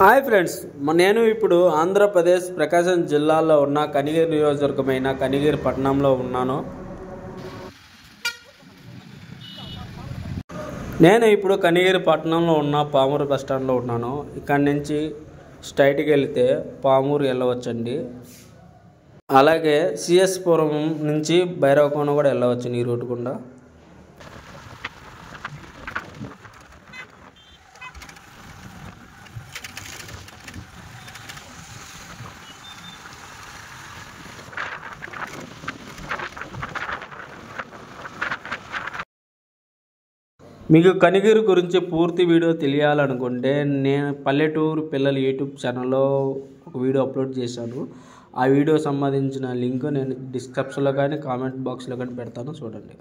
Hi friends, నేను ఇప్పుడు ఆంధ్రప్రదేశ్ ప్రకాశం జిల్లాలో ఉన్న కనిగిరి నియోజకవర్గమైన కనిగిరి పట్టణంలో ఉన్నాను. నేను ఇప్పుడు కనిగిరి పట్టణంలో ఉన్న పామూరు బస్ స్టాండ్లో ఉన్నాను. ఇక్కడి నుంచి స్ట్రైట్కి వెళితే పామూరు వెళ్ళవచ్చండి. అలాగే సిఎస్ పురం నుంచి భైరవకోన కూడా వెళ్ళవచ్చు ఈ రూట్ గుండా. మీకు కనిగిరి గురించి పూర్తి వీడియో తెలియాలనుకుంటే నేను పల్లెటూరు పిల్లలు యూట్యూబ్ ఛానల్లో ఒక వీడియో అప్లోడ్ చేశాను. ఆ వీడియో సంబంధించిన లింక్ నేను డిస్క్రిప్షన్లో కానీ కామెంట్ బాక్స్లో కానీ పెడతాను, చూడండి.